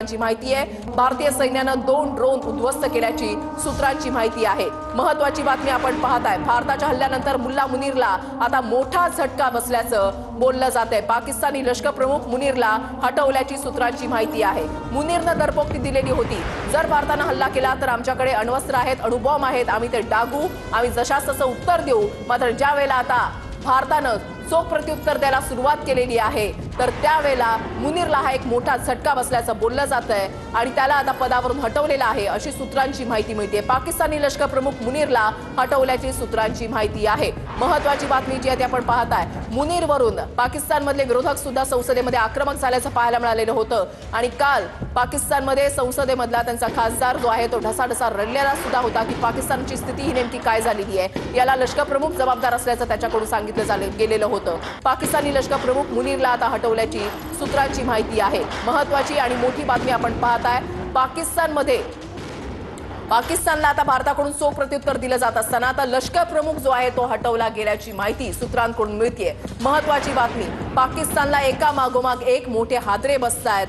सूत्रांची माहिती आहे। भारतीय सैन्यानं 2 ड्रोन उद्ध्वस्त केल्याची सूत्रांची माहिती आहे। महत्त्वाची बातमी आपण पाहताय, भारताच्या हल्ल्यानंतर मुल्ला मुनीरला आता मोठा झटका बसल्याचं बोललं जातंय। पाकिस्तानी लष्कर प्रमुख मुनीरला हटवल्याची सूत्रांची माहिती आहे। मुनीरनं दरपोक्ती दिलेली होती, जर भारतानं हल्ला केला तर आमच्याकडे अण्वस्त्र आहेत, अणुबॉम्ब आहेत, आम्ही ते डागू, आम्ही जशास तसं उत्तर देऊ। मात्र ज्या वेळेला आता भारतानं चोख प्रत्युत्तर द्यायला सुरुवात केलेली आहे तर त्यावेळेला मुनीरला हा एक मोठा झटका बसल्याचं बोललं जातंय आणि त्याला आता पदावरून हटवलेलं आहे अशी सूत्रांची माहिती मिळते। पाकिस्तानी लष्कर प्रमुख मुनीरला हटवल्याची सूत्रांची माहिती आहे। महत्त्वाची बातमी जी आहे ती आपण पाहताय, मुनीरवरून पाकिस्तानमधले विरोधक सुद्धा संसदेमध्ये आक्रमक झाल्याचं पाहायला मिळालेलं होतं आणि काल पाकिस्तानमध्ये संसदेमधला त्यांचा खासदार जो आहे तो ढसाढसा रडलेला सुद्धा होता की पाकिस्तानची स्थिती ही नेमकी काय झालेली आहे, याला लष्कर प्रमुख जबाबदार असल्याचं त्याच्याकडून सांगितलं गेलेलं होतं। पाकिस्तानी लष्कर प्रमुख मुनीरला आता हटवल्याची सूत्रांची माहिती आहे। महत्त्वाची आणि मोठी बातमी आपण पाहताय, पाकिस्तानला आता भारताकडून चोख प्रत्युत्तर दिलं जात असताना आता लष्कर प्रमुख जो आहे तो हटवला गेल्याची माहिती सूत्रांकडून मिळतेय। महत्त्वाची बातमी, पाकिस्तानला एका मागोमाग एक मोठे हादरे बसतायत।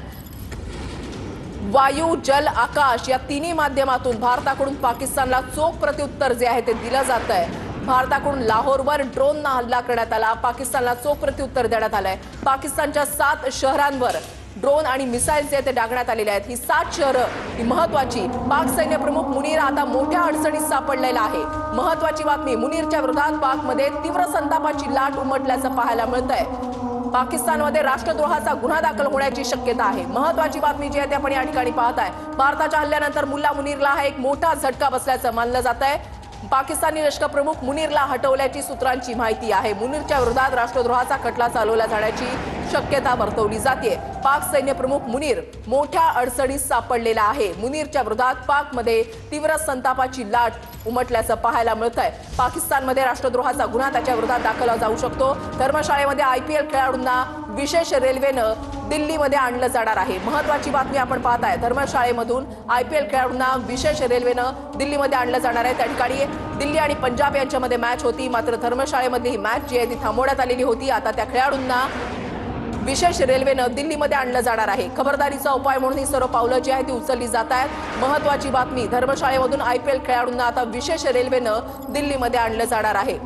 वायू, जल, आकाश या तिन्ही माध्यमातून भारताकडून पाकिस्तानला चोख प्रत्युत्तर जे आहे ते दिलं जात आहे। भारताकडून लाहोरवर ड्रोननं हल्ला करण्यात आला, पाकिस्तानला चोख प्रत्युत्तर देण्यात आलंय। पाकिस्तानच्या 7 शहरांवर ड्रोन आणि मिसाइल्स जे ते डागण्यात आलेले आहेत। ही 7 शहरं ही महत्त्वाची। पाक सैन्य प्रमुख मुनीर आता मोठ्या अडचणीत सापडलेला आहे। महत्त्वाची बातमी, मुनीरच्या विरोधात पाकमध्ये तीव्र संतापाची लाट उमटल्याचं पाहायला मिळतंय। पाकिस्तानमध्ये राष्ट्रद्रोहाचा गुन्हा दाखल होण्याची शक्यता आहे। महत्त्वाची बातमी जी आहे ती आपण या ठिकाणी पाहताय, भारताच्या हल्ल्यानंतर मुल्ला मुनीरला हा एक मोठा झटका बसल्याचं मानलं जात आहे। पाकिस्तानी लष्कर प्रमुख मुनीरला हटवल्याची सूत्रांची माहिती आहे। मुनीरच्या विरोधात राष्ट्रद्रोहाचा खटला चालवला जाण्याची शक्यता वर्तवली जाते। पाक सैन्य प्रमुख मुनीर मोठ्या अडचणीत सापडलेला आहे। मुनीरच्या विरोधात पाकमध्ये तीव्र संतापाची लाट उमटल्याचं पाहायला मिळतंय। पाकिस्तानमध्ये राष्ट्रद्रोहाचा गुन्हा त्याच्या विरोधात दाखल जाऊ शकतो। धर्मशाळेमध्ये IPL खेळाडूंना विशेष रेल्वेनं दिल्लीमध्ये आणलं जाणार आहे। महत्त्वाची बातमी आपण पाहताय, धर्मशाळेमधून IPL खेळाडूंना विशेष रेल्वेनं दिल्लीमध्ये आणलं जाणार आहे। त्या ठिकाणी दिल्ली आणि पंजाब यांच्यामध्ये मॅच होती, मात्र धर्मशाळेमधली ही मॅच जी आहे ती थांबवण्यात आलेली होती। आता त्या खेळाडूंना विशेष रेल्वेनं दिल्लीमध्ये आणलं जाणार आहे। खबरदारीचा उपाय म्हणून ही सर्व पावलं जी आहे ती उचलली जात आहेत। महत्त्वाची बातमी, धर्मशाळेमधून IPL खेळाडूंना आता विशेष रेल्वेनं दिल्लीमध्ये आणलं जाणार आहे।